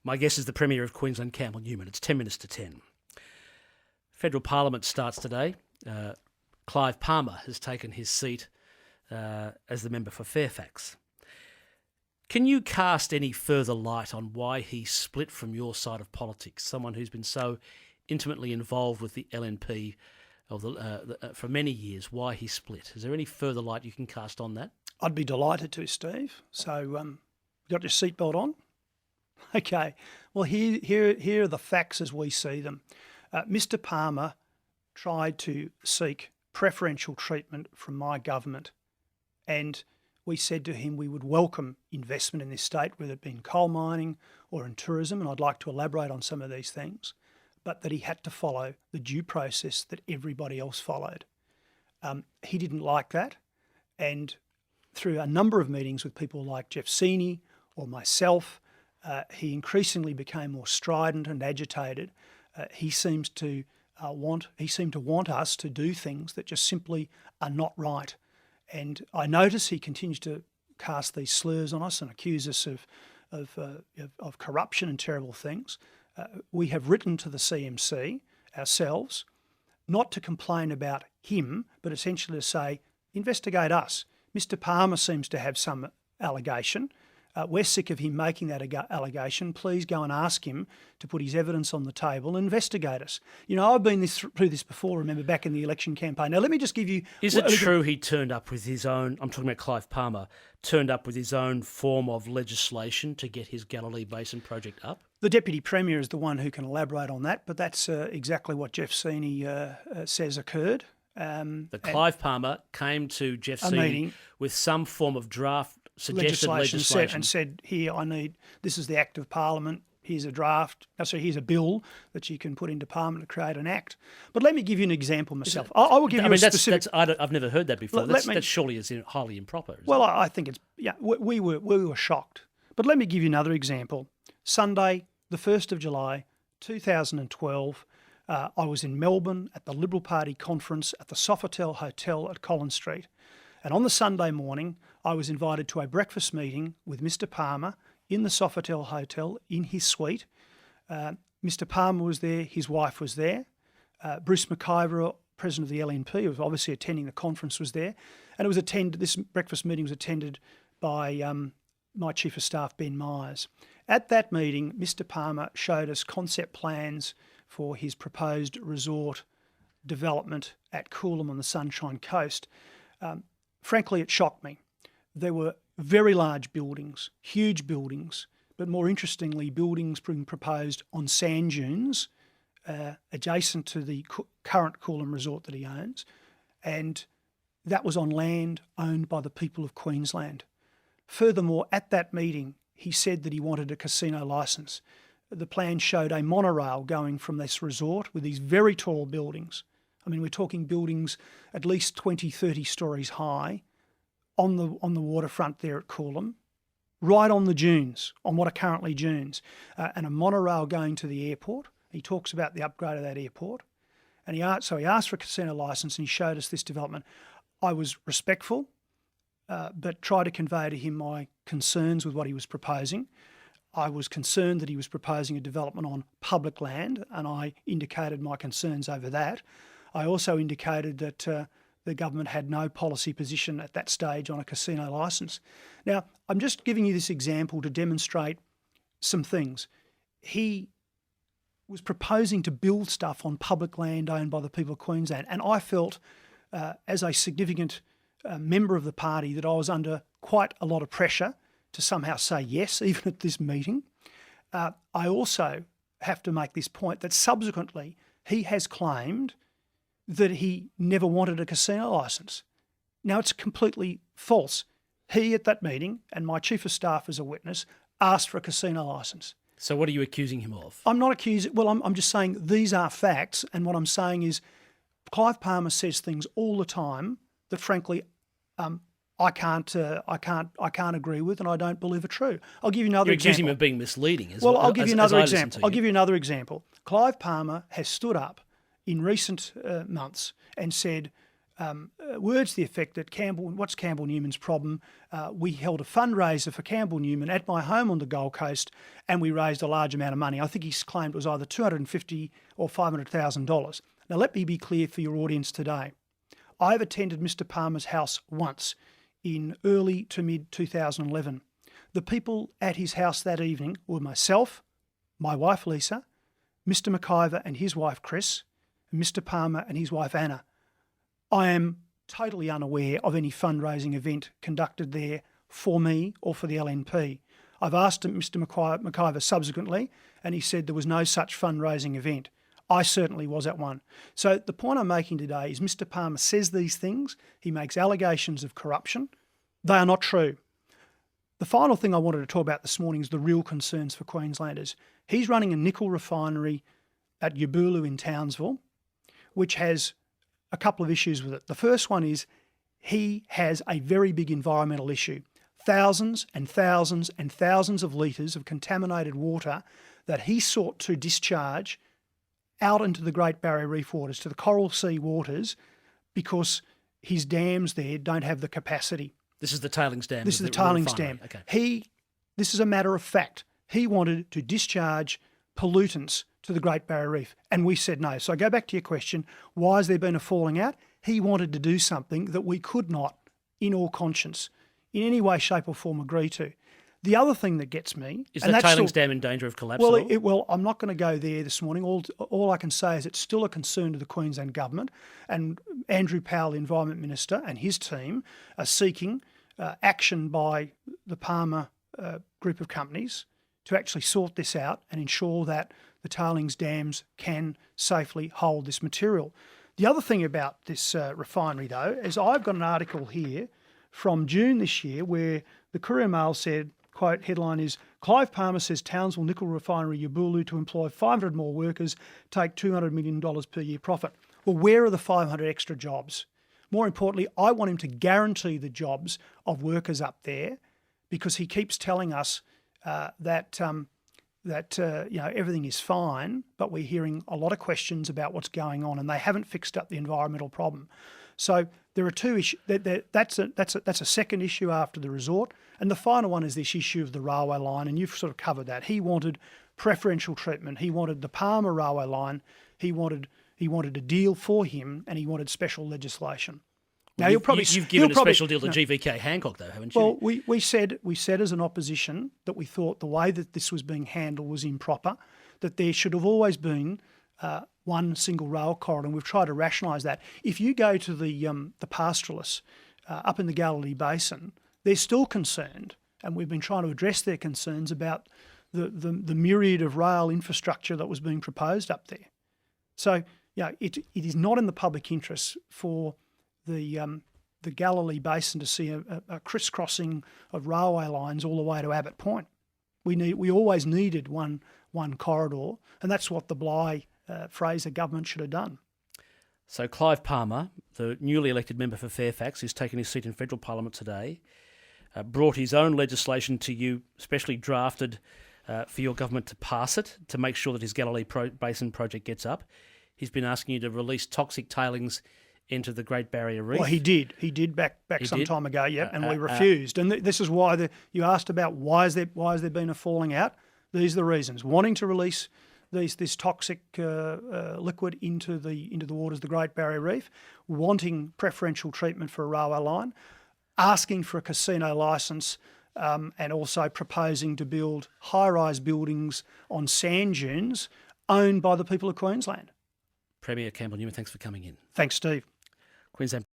My guest is the Premier of Queensland, Campbell Newman. It's 10 minutes to 10. Federal Parliament starts today. Clive Palmer has taken his seat as the member for Fairfax. Can you cast any further light on why he split from your side of politics, someone who's been so intimately involved with the LNP for many years, why he split? Is there any further light you can cast on that? I'd be delighted to, Steve. So, got your seatbelt on? Okay. Well, here are the facts as we see them. Mr. Palmer tried to seek preferential treatment from my government, and we said to him we would welcome investment in this state, whether it be in coal mining or in tourism, and I'd like to elaborate on some of these things, but that he had to follow the due process that everybody else followed. He didn't like that, and through a number of meetings with people like Jeff Seeney or myself, he increasingly became more strident and agitated. He seemed to want us to do things that just simply are not right. And I notice he continues to cast these slurs on us and accuse us of corruption and terrible things. We have written to the CMC ourselves, not to complain about him, but essentially to say, investigate us. Mr. Palmer seems to have some allegation. We're sick of him making that allegation. Please go and ask him to put his evidence on the table and investigate us. You know, I've been through this before, remember, back in the election campaign. Now, let me just give you... Is it true he turned up with his own, I'm talking about Clive Palmer, turned up with his own form of legislation to get his Galilee Basin project up? The Deputy Premier is the one who can elaborate on that, but that's exactly what Jeff Seeney says occurred. Clive Palmer came to Jeff Seeney with some form of draft suggested legislation. And said, here, this is the Act of Parliament, here's a draft, here's a bill that you can put into Parliament to create an act. But let me give you an example myself. I will give you a specific... I've never heard that before. That surely is highly improper. Well, I think it's... Yeah, we were shocked. But let me give you another example. Sunday, the 1st of July, 2012, I was in Melbourne at the Liberal Party conference at the Sofitel Hotel at Collins Street. And on the Sunday morning, I was invited to a breakfast meeting with Mr. Palmer in the Sofitel Hotel in his suite. Mr. Palmer was there, his wife was there. Bruce McIver, president of the LNP, who was obviously attending the conference, was there. And this breakfast meeting was attended by my Chief of Staff, Ben Myers. At that meeting, Mr. Palmer showed us concept plans for his proposed resort development at Coolum on the Sunshine Coast. Frankly, it shocked me. There were very large buildings, huge buildings, but more interestingly, buildings being proposed on sand dunes adjacent to the current Coolum resort that he owns, and that was on land owned by the people of Queensland. Furthermore, at that meeting, he said that he wanted a casino licence. The plan showed a monorail going from this resort with these very tall buildings. I mean, we're talking buildings at least 20, 30 stories high on the waterfront there at Coolum, right on the dunes, on what are currently dunes, and a monorail going to the airport. He talks about the upgrade of that airport. And he asked for a casino licence and he showed us this development. I was respectful, but tried to convey to him my concerns with what he was proposing. I was concerned that he was proposing a development on public land, and I indicated my concerns over that. I also indicated that the government had no policy position at that stage on a casino licence. Now, I'm just giving you this example to demonstrate some things. He was proposing to build stuff on public land owned by the people of Queensland, and I felt, as a significant member of the party, that I was under quite a lot of pressure to somehow say yes, even at this meeting. I also have to make this point that subsequently he has claimed that he never wanted a casino licence. Now, it's completely false. He, at that meeting, and my Chief of Staff as a witness, asked for a casino licence. So what are you accusing him of? I'm not accusing... Well, I'm just saying these are facts, and what I'm saying is Clive Palmer says things all the time that, frankly, I can't agree with, and I don't believe are true. I'll give you another example. You're accusing him of being misleading as well. Well, I'll give you another example. I'll give you another example. Clive Palmer has stood up in recent months and said words to the effect that what's Campbell Newman's problem? We held a fundraiser for Campbell Newman at my home on the Gold Coast, and we raised a large amount of money. I think he claimed it was either $250,000 or $500,000. Now, let me be clear for your audience today. I've attended Mr. Palmer's house once in early to mid 2011. The people at his house that evening were myself, my wife Lisa, Mr. McIver and his wife Chris, and Mr. Palmer and his wife Anna. I am totally unaware of any fundraising event conducted there for me or for the LNP. I've asked Mr. McIver subsequently, and he said there was no such fundraising event. I certainly was at one. So the point I'm making today is Mr. Palmer says these things. He makes allegations of corruption. They are not true. The final thing I wanted to talk about this morning is the real concerns for Queenslanders. He's running a nickel refinery at Yabulu in Townsville, which has a couple of issues with it. The first one is he has a very big environmental issue. Thousands and thousands and thousands of litres of contaminated water that he sought to discharge out into the Great Barrier Reef waters, to the Coral Sea waters, because his dams there don't have the capacity. This is the tailings dam. This is the tailings dam. Okay. This is a matter of fact. He wanted to discharge pollutants to the Great Barrier Reef, and we said no. So I go back to your question, why has there been a falling out? He wanted to do something that we could not, in all conscience, in any way, shape or form agree to. The other thing that gets me... Is the tailings dam in danger of collapse? Well, I'm not going to go there this morning. All I can say is it's still a concern to the Queensland Government, and Andrew Powell, the Environment Minister, and his team are seeking action by the Palmer group of companies to actually sort this out and ensure that the tailings dams can safely hold this material. The other thing about this refinery, though, is I've got an article here from June this year where the Courier Mail said, quote, headline is, Clive Palmer says Townsville Nickel Refinery Yabulu to employ 500 more workers, take $200 million per year profit. Well, where are the 500 extra jobs? More importantly, I want him to guarantee the jobs of workers up there, because he keeps telling us that everything is fine, but we're hearing a lot of questions about what's going on, and they haven't fixed up the environmental problem. So there are two issues. That's a second issue after the resort, and the final one is this issue of the railway line, and you've sort of covered that. He wanted preferential treatment. He wanted the Palmer railway line. He wanted a deal for him, and he wanted special legislation. Now you've given a special deal to GVK Hancock, though, haven't you? Well, we said as an opposition that we thought the way that this was being handled was improper, that there should have always been one single rail corridor, and we've tried to rationalise that. If you go to the pastoralists up in the Galilee Basin, they're still concerned, and we've been trying to address their concerns about the myriad of rail infrastructure that was being proposed up there. So, it is not in the public interest for the Galilee Basin to see a crisscrossing of railway lines all the way to Abbott Point. We always needed one corridor, and that's what the Bligh Fraser government should have done. So Clive Palmer, the newly elected member for Fairfax, who's taken his seat in federal parliament today, brought his own legislation to you, specially drafted for your government to pass it, to make sure that his Galilee Basin project gets up. He's been asking you to release toxic tailings into the Great Barrier Reef. Well, he did. He did back some time ago, yeah, and we refused. And this is why you asked about why has there been a falling out. These are the reasons: wanting to release this toxic liquid into the waters of the Great Barrier Reef, wanting preferential treatment for a railway line, asking for a casino licence, and also proposing to build high-rise buildings on sand dunes owned by the people of Queensland. Premier Campbell Newman, thanks for coming in. Thanks, Steve. Queensland